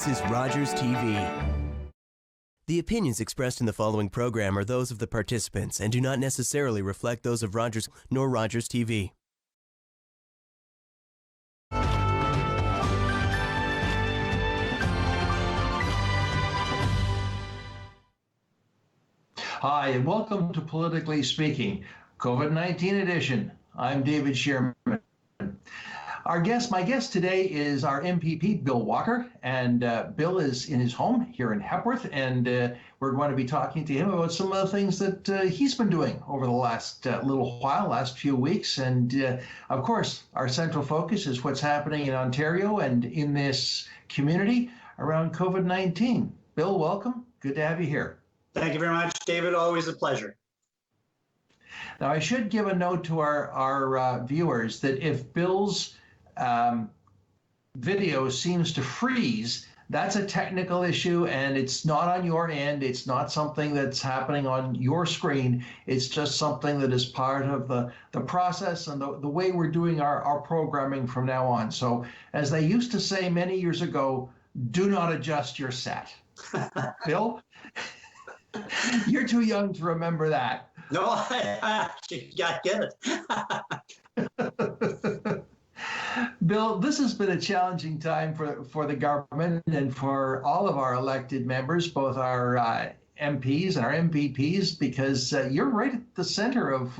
This is Rogers TV. The opinions expressed in the following program are those of the participants and do not necessarily reflect those of Rogers nor Rogers TV. Hi, and welcome to Politically Speaking, COVID-19 edition. I'm David Shearman. My guest today is our MPP, Bill Walker, and Bill is in his home here in Hepworth, and we're going to be talking to him about some of the things that he's been doing over the last last few weeks. And of course, our central focus is what's happening in Ontario and in this community around COVID-19. Bill, welcome. Good to have you here. Thank you very much, David. Always a pleasure. Now, I should give a note to our viewers that if Bill's video seems to freeze, that's a technical issue, and it's not on your end. It's not something that's happening on your screen. It's just something that is part of the process and the way we're doing our programming from now on. So, as they used to say many years ago, do not adjust your set. Bill? You're too young to remember that. No, I actually get it. Bill, this has been a challenging time for the government and for all of our elected members, both our MPs and our MPPs, because you're right at the center of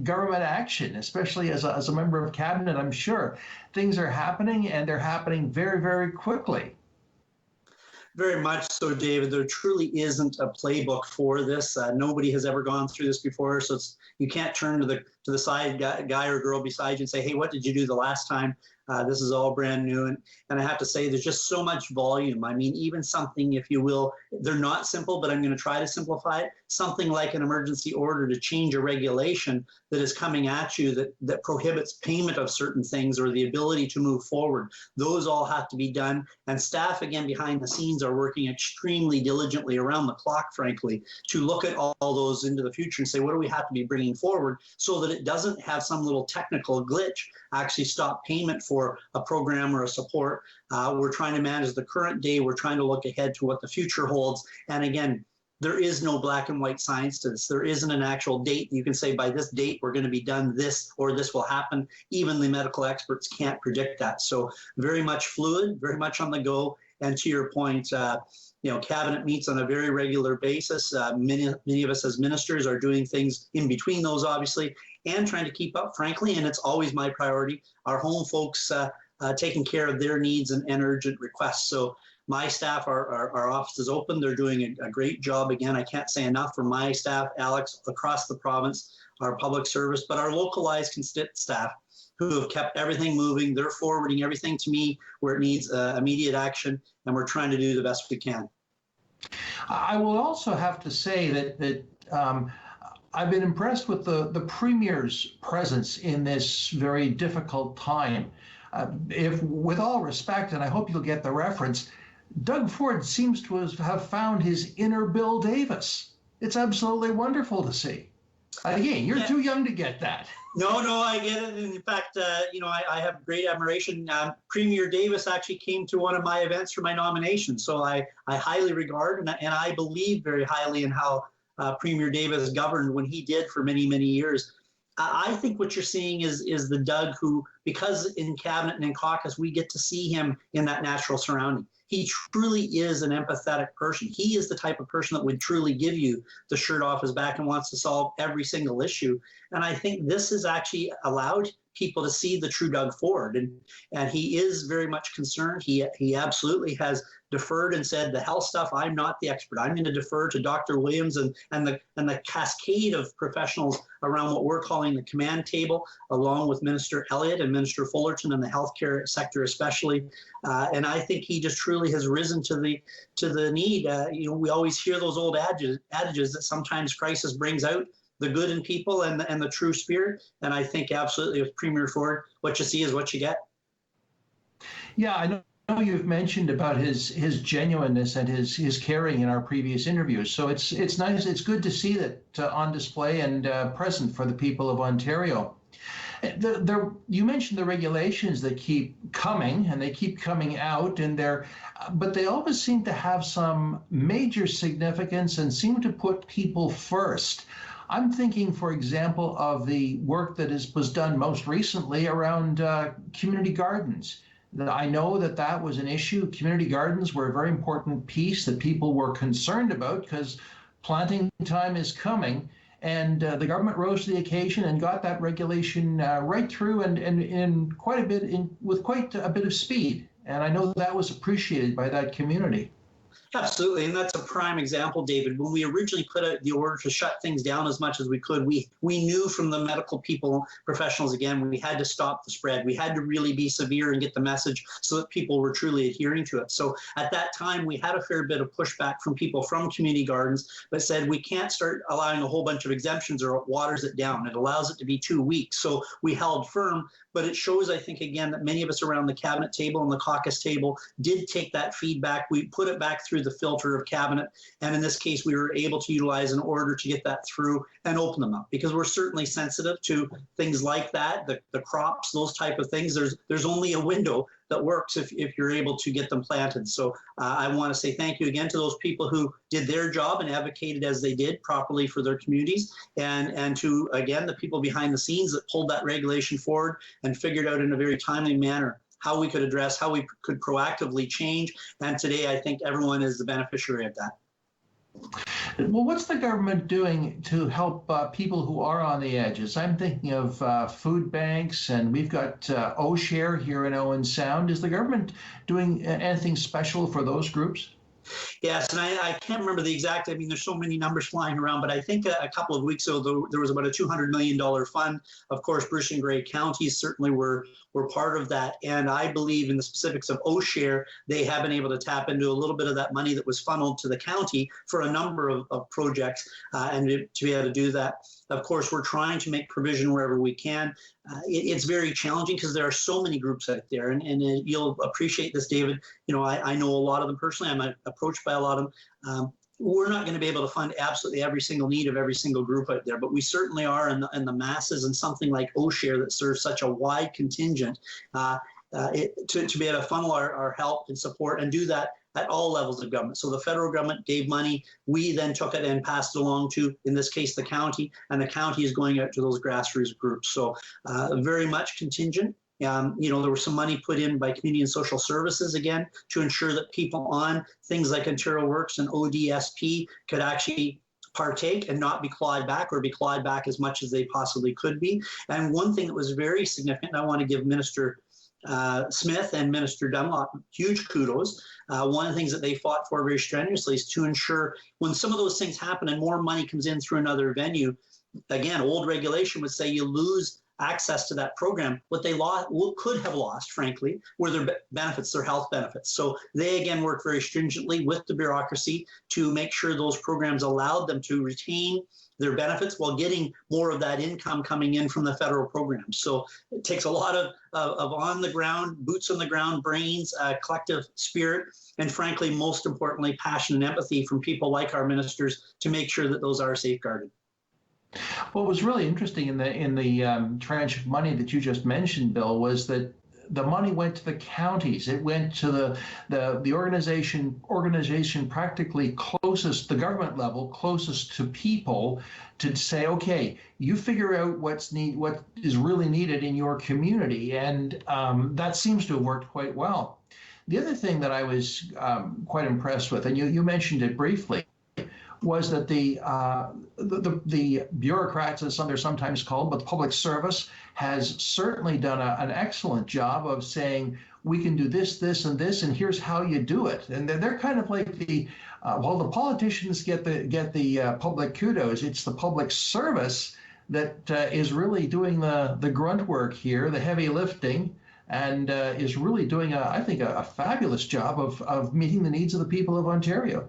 government action, especially as a member of cabinet. I'm sure things are happening, and they're happening very, very quickly. Very much so, David. There truly isn't a playbook for this. Nobody has ever gone through this before, so you can't turn to the side guy or girl beside you and say, "Hey, what did you do the last time?" This is all brand new, and I have to say, there's just so much volume. I mean, even something, if you will, they're not simple, but I'm going to try to simplify it. Something like an emergency order to change a regulation that is coming at you that prohibits payment of certain things or the ability to move forward. Those all have to be done, and staff, again, behind the scenes are working extremely diligently around the clock, frankly, to look at all those into the future and say, what do we have to be bringing forward so that it doesn't have some little technical glitch actually stop payment for a program or a support. We're trying to manage the current day. We're trying to look ahead to what the future holds. And again, there is no black and white science to this. There isn't an actual date. You can say by this date, we're going to be done this or this will happen. Even the medical experts can't predict that. So very much fluid, very much on the go. And to your point, cabinet meets on a very regular basis. Many of us as ministers are doing things in between those, obviously, and trying to keep up, frankly, and it's always my priority, our home folks taking care of their needs and urgent requests. So my staff, our office is open. They're doing a great job. Again, I can't say enough for my staff, Alex, across the province, our public service, but our localized staff who have kept everything moving. They're forwarding everything to me where it needs immediate action, and we're trying to do the best we can. I will also have to say that I've been impressed with the Premier's presence in this very difficult time. If, with all respect, and I hope you'll get the reference, Doug Ford seems to have found his inner Bill Davis. It's absolutely wonderful to see. Again, you're too young to get that. No, I get it. And in fact, I have great admiration. Premier Davis actually came to one of my events for my nomination. So I highly regard and I believe very highly in how Premier Davis governed when he did for many, many years. I think what you're seeing is the Doug who, because in cabinet and in caucus, we get to see him in that natural surrounding. He truly is an empathetic person. He is the type of person that would truly give you the shirt off his back and wants to solve every single issue. And I think this has actually allowed people to see the true Doug Ford. And he is very much concerned. He absolutely has deferred and said, the health stuff, I'm not the expert. I'm going to defer to Dr. Williams and the cascade of professionals around what we're calling the command table, along with Minister Elliott and Minister Fullerton and the healthcare sector especially. And I think he just truly has risen to the need. We always hear those old adages that sometimes crisis brings out the good in people and the true spirit. And I think absolutely with Premier Ford, what you see is what you get. Yeah, I know you've mentioned about his genuineness and his caring in our previous interviews. So it's nice. It's good to see that on display and present for the people of Ontario. You mentioned the regulations that keep coming and they keep coming out, but they always seem to have some major significance and seem to put people first. I'm thinking, for example, of the work that was done most recently around community gardens. I know that was an issue. Community gardens were a very important piece that people were concerned about because planting time is coming. And the government rose to the occasion and got that regulation right through and in quite a bit, with quite a bit of speed. And I know that was appreciated by that community. Absolutely, and that's a prime example, David. When we originally put out the order to shut things down as much as we could, we knew from the medical professionals, again, we had to stop the spread. We had to really be severe and get the message so that people were truly adhering to it. So at that time, we had a fair bit of pushback from people from community gardens, but said we can't start allowing a whole bunch of exemptions or it waters it down. It allows it to be 2 weeks. So we held firm, but it shows, I think, again, that many of us around the cabinet table and the caucus table did take that feedback. We put it back through the filter of cabinet. And in this case, we were able to utilize an order to get that through and open them up because we're certainly sensitive to things like that, the crops, those type of things. There's only a window that works if you're able to get them planted. So I want to say thank you again to those people who did their job and advocated as they did properly for their communities, and to, again, the people behind the scenes that pulled that regulation forward and figured out in a very timely manner how we could address, how we could proactively change. And today, I think everyone is the beneficiary of that. Well, what's the government doing to help people who are on the edges? I'm thinking of food banks, and we've got OSHARE here in Owen Sound. Is the government doing anything special for those groups? Yes, and I can't remember the exact, I mean, there's so many numbers flying around, but I think a couple of weeks ago, there was about a $200 million fund. Of course, Bruce and Grey counties certainly were part of that. And I believe in the specifics of OSHARE, they have been able to tap into a little bit of that money that was funneled to the county for a number of projects and to be able to do that. Of course, we're trying to make provision wherever we can. It's very challenging because there are so many groups out there, and you'll appreciate this, David. You know, I know a lot of them personally. I'm approached by a lot of them. We're not going to be able to fund absolutely every single need of every single group out there, but we certainly are in the masses, and something like OSHARE that serves such a wide contingent to be able to funnel our help and support and do that at all levels of government. So the federal government gave money. We then took it and passed it along to, in this case, the county, and the county is going out to those grassroots groups. So very much contingent. There was some money put in by Community and Social Services, again, to ensure that people on things like Ontario Works and ODSP could actually partake and not be clawed back, or be clawed back as much as they possibly could be. And one thing that was very significant, and I want to give Minister Smith and Minister Dunlop huge kudos. One of the things that they fought for very strenuously is to ensure when some of those things happen and more money comes in through another venue, again, old regulation would say you lose access to that program. What they could have lost, frankly, were their benefits, their health benefits. So they, again, worked very stringently with the bureaucracy to make sure those programs allowed them to retain their benefits while getting more of that income coming in from the federal program. So it takes a lot of on the ground, boots on the ground, brains, collective spirit, and frankly, most importantly, passion and empathy from people like our ministers to make sure that those are safeguarded. What was really interesting in the tranche of money that you just mentioned, Bill, was that the money went to the counties. It went to the organization practically closest, the government level, closest to people, to say, okay, you figure out what is really needed in your community, and that seems to have worked quite well. The other thing that I was quite impressed with, and you mentioned it briefly, was that the bureaucrats, as they're sometimes called, but the public service has certainly done an excellent job of saying, we can do this, this, and this, and here's how you do it. And they're kind of like the politicians get the public kudos. It's the public service that is really doing the grunt work here, the heavy lifting, and is really doing, I think, a fabulous job of meeting the needs of the people of Ontario.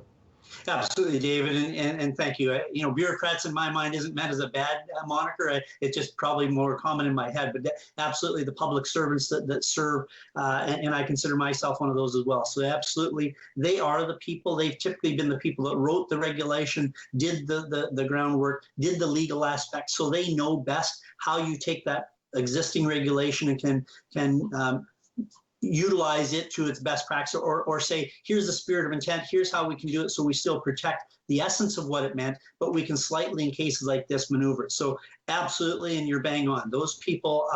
Absolutely, David, and thank you. Bureaucrats in my mind isn't meant as a bad moniker. It's just probably more common in my head, but absolutely the public servants that serve, and I consider myself one of those as well. So absolutely, they are the people. They've typically been the people that wrote the regulation, did the groundwork, did the legal aspects, so they know best how you take that existing regulation and can utilize it to its best practice, or say, here's the spirit of intent, here's how we can do it so we still protect the essence of what it meant, but we can slightly, in cases like this, maneuver it. So absolutely, and you're bang on. Those people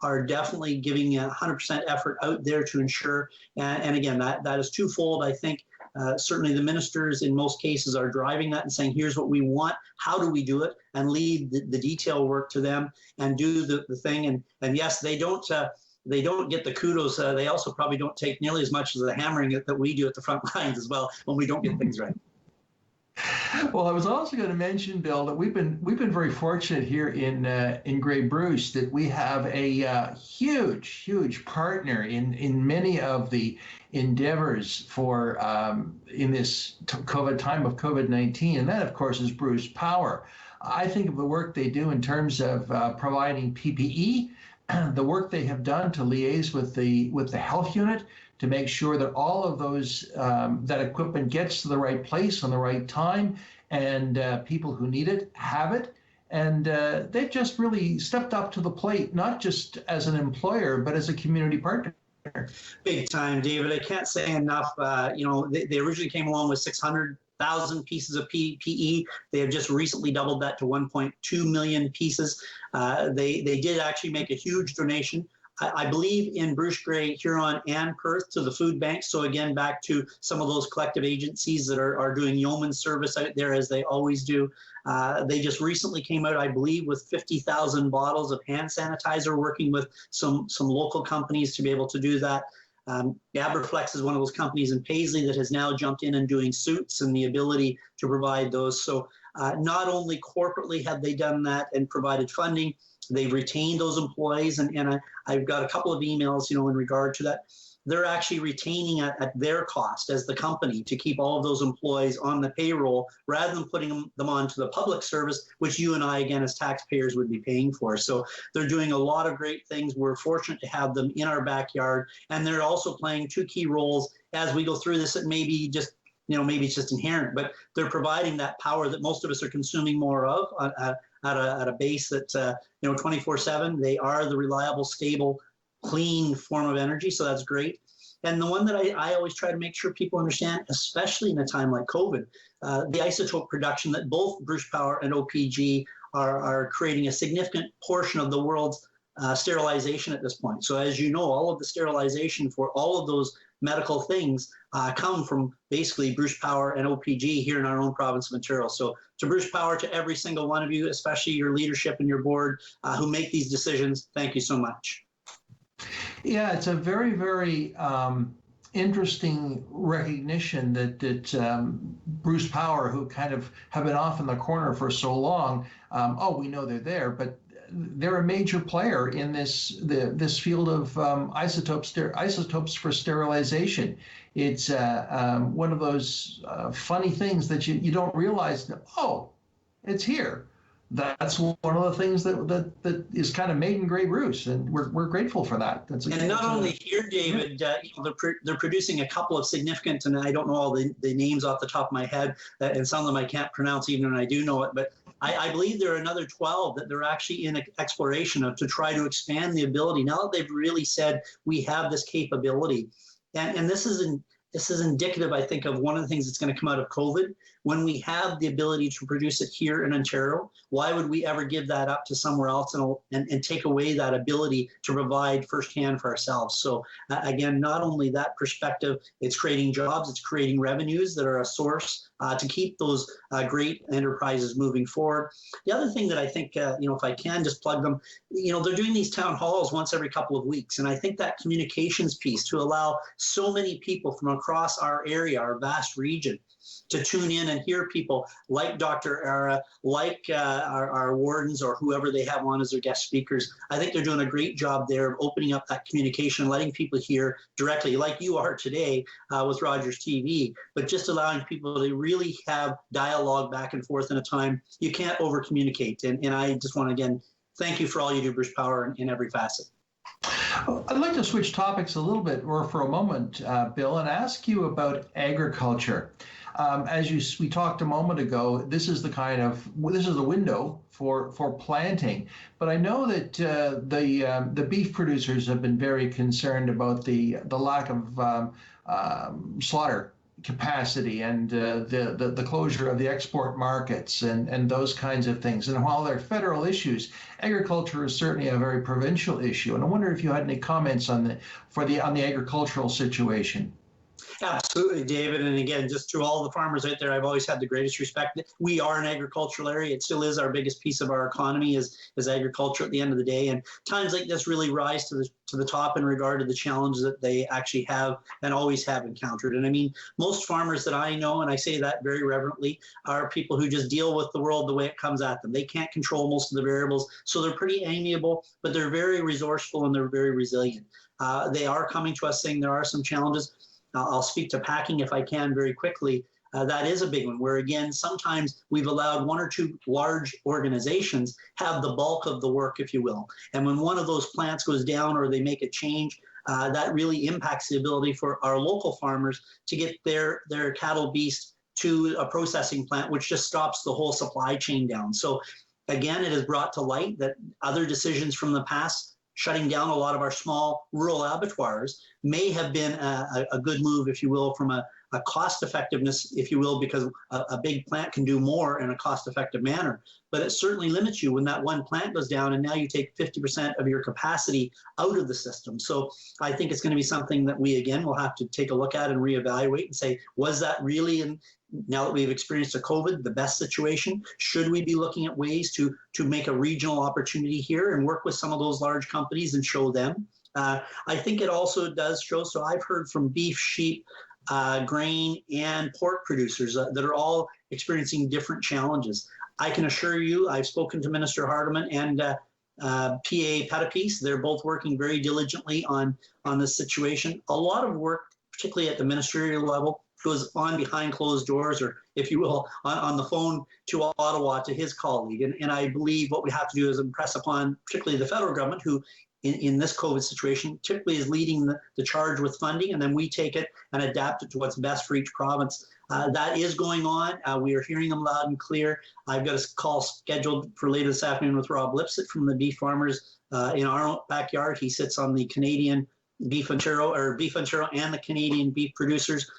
are definitely giving 100% effort out there to ensure, and again, that is twofold. I think certainly the ministers in most cases are driving that and saying, here's what we want, how do we do it, and leave the detail work to them and do the thing. And yes, they don't get the kudos. They also probably don't take nearly as much as the hammering that we do at the front lines as well when we don't get things right. Well, I was also going to mention, Bill, that we've been very fortunate here in Grey Bruce that we have a huge partner in many of the endeavors for in this time of COVID-19, and that, of course, is Bruce Power. I think of the work they do in terms of providing PPE, the work they have done to liaise with the health unit to make sure that all of those that equipment gets to the right place on the right time, and people who need it have it. And they've just really stepped up to the plate, not just as an employer, but as a community partner. Big time, David. I can't say enough. They originally came along with 600,000 pieces of PPE. They have just recently doubled that to 1.2 million pieces. They did actually make a huge donation, I believe, in Bruce, Grey, Huron, and Perth to the food banks. So again, back to some of those collective agencies that are doing yeoman service out there, as they always do. They just recently came out, I believe, with 50,000 bottles of hand sanitizer, working with some local companies to be able to do that. Aberflex is one of those companies in Paisley that has now jumped in and doing suits and the ability to provide those. So not only corporately have they done that and provided funding, they've retained those employees, and I've got a couple of emails, in regard to that. They're actually retaining at their cost as the company to keep all of those employees on the payroll rather than putting them onto the public service, which you and I, again, as taxpayers would be paying for. So they're doing a lot of great things. We're fortunate to have them in our backyard, and they're also playing two key roles as we go through this. It may be just, maybe it's just inherent, but they're providing that power that most of us are consuming more of at a base that, 24/7. They are the reliable, stable, clean form of energy. So that's great. And the one that I always try to make sure people understand, especially in a time like COVID, the isotope production that both Bruce Power and OPG are creating a significant portion of the world's sterilization at this point. So as you know, all of the sterilization for all of those medical things come from basically Bruce Power and OPG here in our own province of Ontario. So to Bruce Power, to every single one of you, especially your leadership and your board who make these decisions, thank you so much. Yeah, it's a very, very interesting recognition that Bruce Power, who kind of have been off in the corner for so long, we know they're there, but they're a major player in this field of isotopes for sterilization. It's one of those funny things that you don't realize. It's here. That's one of the things that is kind of made in Grey Bruce, and we're grateful for that. And not only here, David, they're producing a couple of significant, and I don't know all the names off the top of my head, and some of them I can't pronounce even when I do know it, but I believe there are another 12 that they're actually in exploration of to try to expand the ability. Now that they've really said we have this capability, and this is indicative, I think, of one of the things that's going to come out of COVID. When we have the ability to produce it here in Ontario, why would we ever give that up to somewhere else and take away that ability to provide firsthand for ourselves? So again, not only that perspective, it's creating jobs, it's creating revenues that are a source to keep those great enterprises moving forward. The other thing that I think, if I can just plug them, they're doing these town halls once every couple of weeks. And I think that communications piece to allow so many people from across our area, our vast region, to tune in and hear people like Dr. Ara, like our wardens or whoever they have on as their guest speakers. I think they're doing a great job there of opening up that communication, letting people hear directly, like you are today with Rogers TV, but just allowing people to really have dialogue back and forth in a time you can't over communicate. And I just want to, again, thank you for all you do, Bruce Power, in every facet. I'd like to switch topics a little bit, or for a moment, Bill, and ask you about agriculture. We talked a moment ago, this is the window for planting. But I know that the beef producers have been very concerned about the lack of slaughter capacity and the closure of the export markets and those kinds of things. And while they're federal issues, agriculture is certainly a very provincial issue. And I wonder if you had any comments on the agricultural situation. Absolutely, David. And again, just to all the farmers out there, I've always had the greatest respect. We are an agricultural area. It still is our biggest piece of our economy is agriculture at the end of the day. And times like this really rise to the top in regard to the challenges that they actually have and always have encountered. And I mean, most farmers that I know, and I say that very reverently, are people who just deal with the world the way it comes at them. They can't control most of the variables. So they're pretty amiable, but they're very resourceful and they're very resilient. They are coming to us saying there are some challenges. I'll speak to packing if I can very quickly. That is a big one where, again, sometimes we've allowed one or two large organizations have the bulk of the work, if you will. And when one of those plants goes down or they make a change, that really impacts the ability for our local farmers to get their cattle beast to a processing plant, which just stops the whole supply chain down. So again, it has brought to light that other decisions from the past, shutting down a lot of our small rural abattoirs, may have been a good move, if you will, from a cost effectiveness, if you will, because a big plant can do more in a cost effective manner. But it certainly limits you when that one plant goes down and now you take 50% of your capacity out of the system. So I think it's going to be something that we, again, will have to take a look at and reevaluate and say, was that really, now that we've experienced a COVID, the best situation? Should we be looking at ways to make a regional opportunity here and work with some of those large companies and show them? I think it also does show, so I've heard from beef, sheep, grain, and pork producers that are all experiencing different challenges. I can assure you, I've spoken to Minister Hardeman and PA Pettipies. They're both working very diligently on this situation. A lot of work, particularly at the ministerial level, goes on behind closed doors, or if you will, on the phone to Ottawa to his colleague. And I believe what we have to do is impress upon particularly the federal government, who in this COVID situation typically is leading the charge with funding, and then we take it and adapt it to what's best for each province. That is going on. We are hearing them loud and clear. I've got a call scheduled for later this afternoon with Rob Lipsett from the beef farmers in our backyard. He sits on the Canadian Beef Ontario and the Canadian beef producers.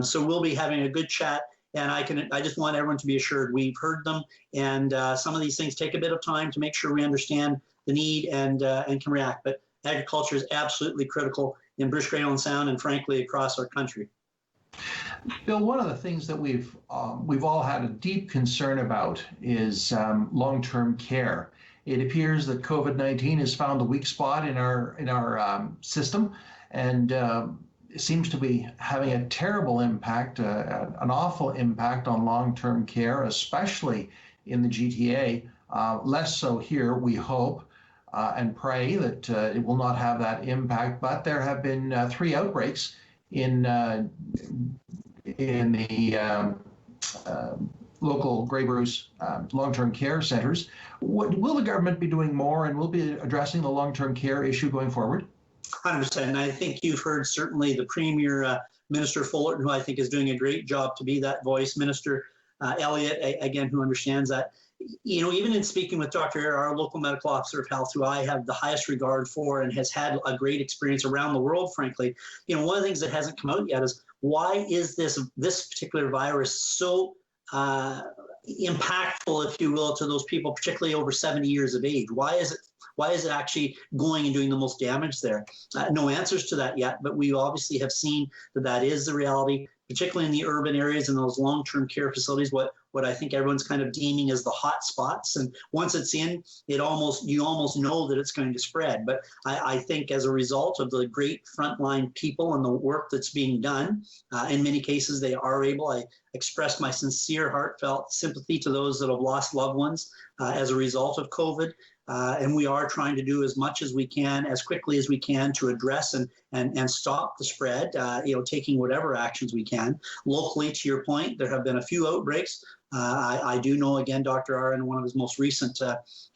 So we'll be having a good chat, and I just want everyone to be assured we've heard them, and some of these things take a bit of time to make sure we understand the need and can react. But agriculture is absolutely critical in British Columbia Sound and frankly across our country. Bill, one of the things that we've all had a deep concern about is long-term care. It appears that COVID-19 has found a weak spot in our system, and it seems to be having a terrible impact, an awful impact on long-term care, especially in the GTA. Less so here, we hope and pray that it will not have that impact. But there have been 3 outbreaks in the local Grey Bruce long-term care centers. Will the government be doing more, and will be addressing the long-term care issue going forward? 100%. And I think you've heard certainly the Premier, Minister Fullerton, who I think is doing a great job to be that voice. Minister Elliott, again, who understands that. You know, even in speaking with Dr. Eyre, our local medical officer of health, who I have the highest regard for and has had a great experience around the world, frankly, you know, one of the things that hasn't come out yet is, why is this particular virus so impactful, if you will, to those people, particularly over 70 years of age? Why is it actually going and doing the most damage there? No answers to that yet, but we obviously have seen that is the reality, particularly in the urban areas and those long-term care facilities, what I think everyone's kind of deeming as the hot spots. And once it's in, you almost know that it's going to spread. But I think as a result of the great frontline people and the work that's being done, in many cases they are able. I express my sincere, heartfelt sympathy to those that have lost loved ones as a result of COVID. And we are trying to do as much as we can, as quickly as we can, to address and stop the spread, taking whatever actions we can. Locally, to your point, there have been a few outbreaks. I do know, again, Dr. R, in one of his most recent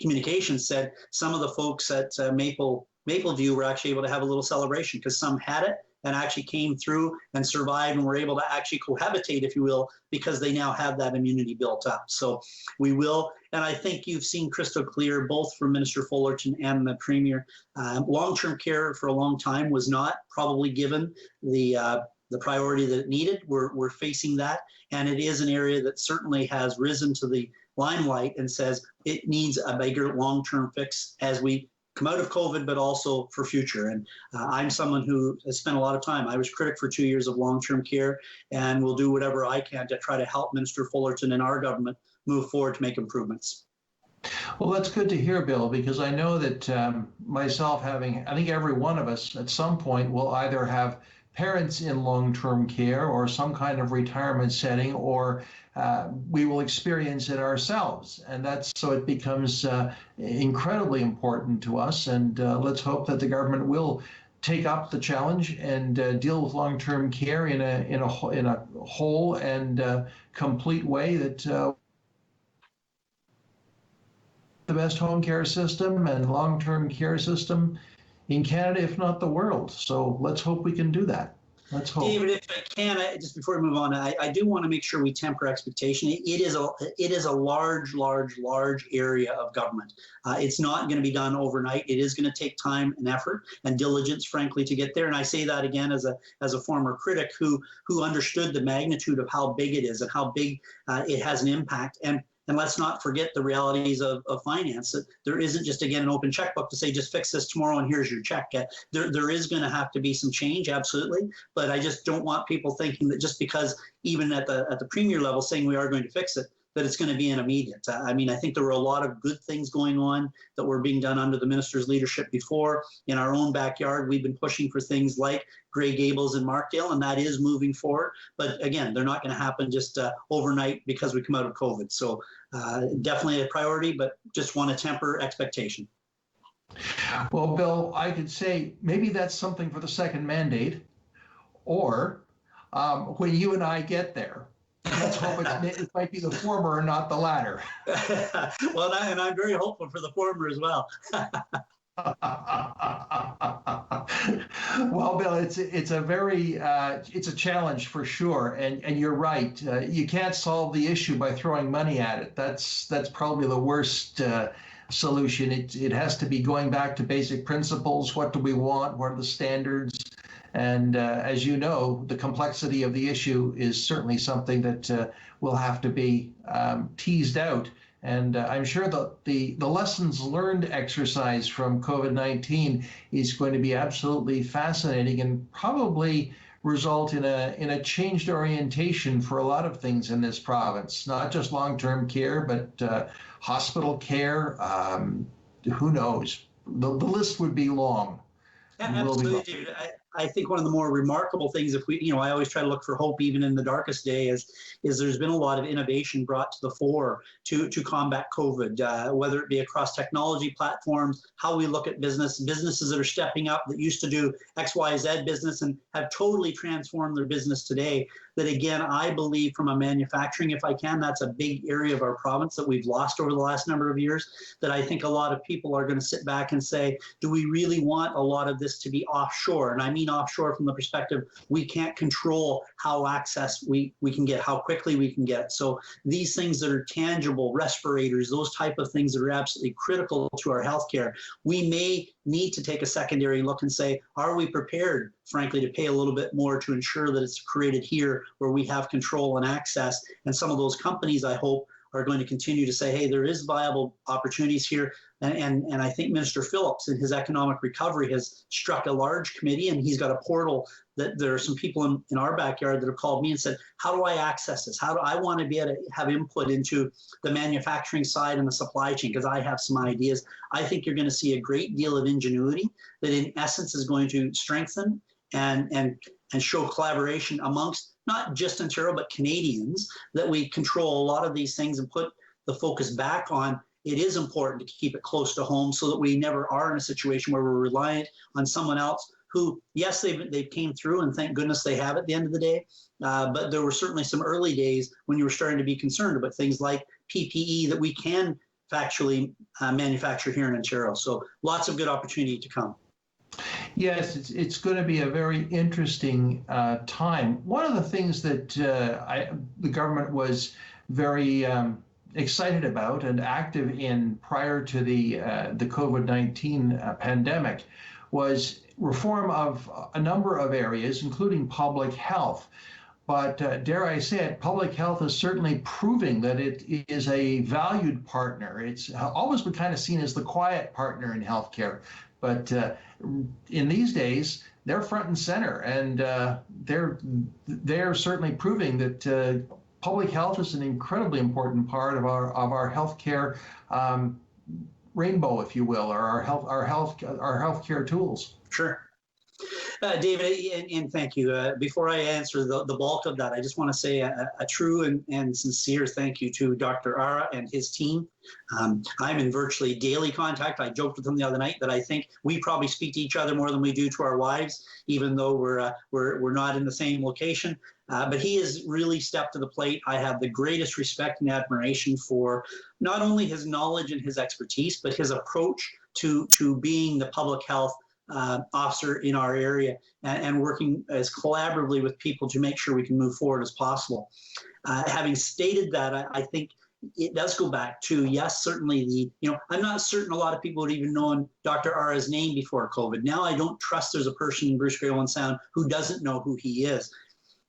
communications, said some of the folks at Maple Mapleview were actually able to have a little celebration because some had it and actually came through and survived and were able to actually cohabitate, if you will, because they now have that immunity built up. So we will, and I think you've seen crystal clear, both from Minister Fullerton and the Premier, long-term care for a long time was not probably given the priority that it needed. We're facing that, and it is an area that certainly has risen to the limelight and says it needs a bigger long-term fix as we come out of COVID, but also for future. And I'm someone who has spent a lot of time. I was critic for 2 years of long-term care, and will do whatever I can to try to help Minister Fullerton and our government move forward to make improvements. Well, that's good to hear, Bill, because I know that myself I think every one of us at some point will either have parents in long-term care or some kind of retirement setting, or we will experience it ourselves. And so it becomes incredibly important to us. And let's hope that the government will take up the challenge and deal with long-term care in a whole and complete way, that the best home care system and long-term care system in Canada, if not the world. So let's hope we can do that. Let's hope. David, if I can, just before we move on, I do want to make sure we temper expectation. It is a large area of government. It's not going to be done overnight. It is going to take time and effort and diligence, frankly, to get there. And I say that again as a former critic who understood the magnitude of how big it is and how big it has an impact. And let's not forget the realities of finance. There isn't just, again, an open checkbook to say, just fix this tomorrow and here's your check. There is going to have to be some change, absolutely. But I just don't want people thinking that just because even at the Premier level saying we are going to fix it, that it's going to be an immediate. I mean, I think there were a lot of good things going on that were being done under the minister's leadership before. In our own backyard, we've been pushing for things like Grey Gables and Markdale, and that is moving forward. But again, they're not going to happen just overnight because we come out of COVID. So definitely a priority, but just want to temper expectation. Well, Bill, I could say maybe that's something for the second mandate, or when you and I get there. Let's hope it might be the former and not the latter. Well, and I'm very hopeful for the former as well. Well, Bill, it's a challenge for sure, and you're right. You can't solve the issue by throwing money at it. That's probably the worst solution. It has to be going back to basic principles. What do we want? What are the standards? And as you know, the complexity of the issue is certainly something that will have to be teased out. And I'm sure that the lessons learned exercise from COVID-19 is going to be absolutely fascinating and probably result in a changed orientation for a lot of things in this province, not just long-term care, but hospital care. Who knows? The list would be long. Yeah, absolutely, David. I think one of the more remarkable things, I always try to look for hope even in the darkest day, is there's been a lot of innovation brought to the fore to combat COVID, whether it be across technology platforms, how we look at businesses that are stepping up that used to do X, Y, Z business and have totally transformed their business today. That again, I believe from a manufacturing, if I can, that's a big area of our province that we've lost over the last number of years, that I think a lot of people are going to sit back and say, do we really want a lot of this to be offshore? And I mean offshore from the perspective, we can't control how access we can get, how quickly we can get. So these things that are tangible, respirators, those type of things that are absolutely critical to our healthcare, we may need to take a secondary look and say, are we prepared, frankly, to pay a little bit more to ensure that it's created here where we have control and access? And some of those companies, I hope, are going to continue to say, hey, there is viable opportunities here. And I think Minister Phillips in his economic recovery has struck a large committee, and he's got a portal that there are some people in our backyard that have called me and said, how do I access this? How do I want to be able to have input into the manufacturing side and the supply chain? Because I have some ideas. I think you're going to see a great deal of ingenuity that in essence is going to strengthen and show collaboration amongst not just Ontario, but Canadians, that we control a lot of these things and put the focus back on. It is important to keep it close to home so that we never are in a situation where we're reliant on someone else who, yes, they came through, and thank goodness they have at the end of the day. But there were certainly some early days when you were starting to be concerned about things like PPE that we can factually manufacture here in Ontario. So lots of good opportunity to come. Yes, it's going to be a very interesting time. One of the things that the government was very excited about and active in prior to the COVID-19 pandemic was reform of a number of areas, including public health. But dare I say it, public health is certainly proving that it is a valued partner. It's always been kind of seen as the quiet partner in healthcare. But in these days, they're front and center, and they're certainly proving that public health is an incredibly important part of our healthcare rainbow, if you will, or our healthcare tools. Sure. David, and thank you. Before I answer the bulk of that, I just want to say a true and sincere thank you to Dr. Ara and his team. I'm in virtually daily contact. I joked with him the other night that I think we probably speak to each other more than we do to our wives, even though we're not in the same location. But he has really stepped to the plate. I have the greatest respect and admiration for not only his knowledge and his expertise, but his approach to being the public health officer in our area and working as collaboratively with people to make sure we can move forward as possible. Having stated that, I think it does go back to, yes, certainly I'm not certain a lot of people would even known Dr. Ara's name before COVID. Now I don't trust there's a person in Bruce Grey, Owen Sound who doesn't know who he is.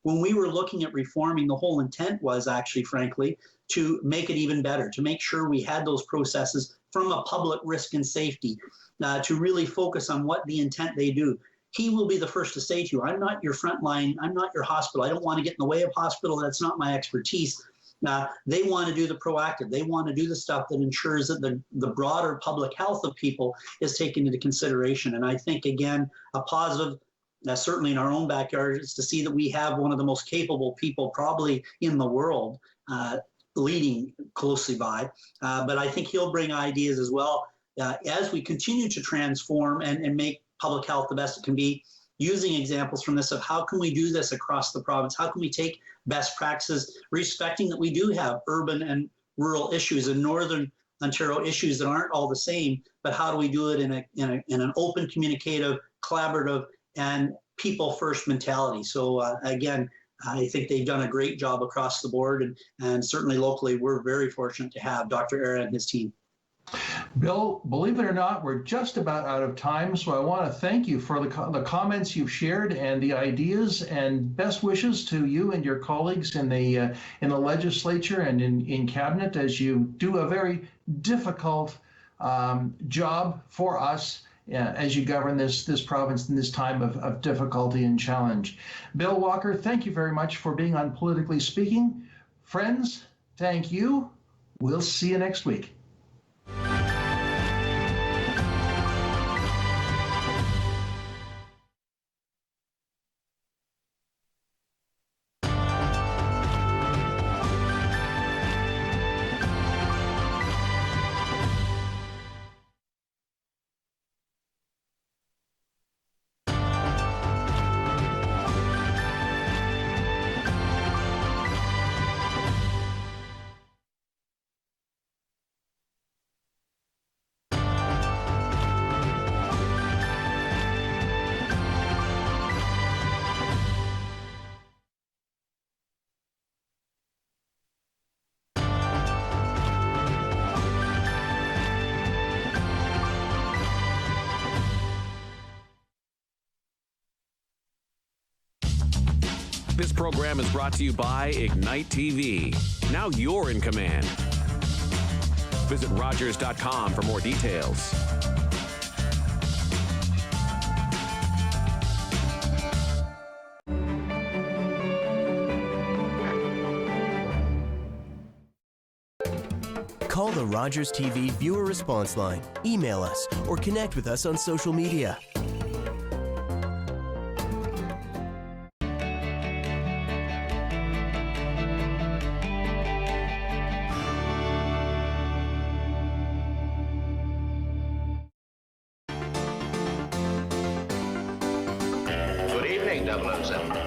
When we were looking at reforming, the whole intent was actually, frankly, to make it even better, to make sure we had those processes from a public risk and safety, to really focus on what the intent they do. He will be the first to say to you, I'm not your front line, I'm not your hospital, I don't want to get in the way of hospital, that's not my expertise. They want to do the proactive, they want to do the stuff that ensures that the broader public health of people is taken into consideration. And I think, again, a positive, certainly in our own backyard, is to see that we have one of the most capable people probably in the world leading closely by. But I think he'll bring ideas as well as we continue to transform and make public health the best it can be, using examples from this of how can we do this across the province? How can we take best practices, respecting that we do have urban and rural issues and Northern Ontario issues that aren't all the same, but how do we do it in an open, communicative, collaborative, and people-first mentality? So again, I think they've done a great job across the board, and certainly locally, we're very fortunate to have Dr. Ara and his team. Bill, believe it or not, we're just about out of time, so I want to thank you for the comments you've shared and the ideas, and best wishes to you and your colleagues in the legislature and in cabinet as you do a very difficult job for us as you govern this province in this time of difficulty and challenge. Bill Walker, thank you very much for being on Politically Speaking. Friends, thank you. We'll see you next week. This program is brought to you by Ignite TV. Now you're in command. Visit Rogers.com for more details. Call the Rogers TV viewer response line, email us, or connect with us on social media. Good evening, 007.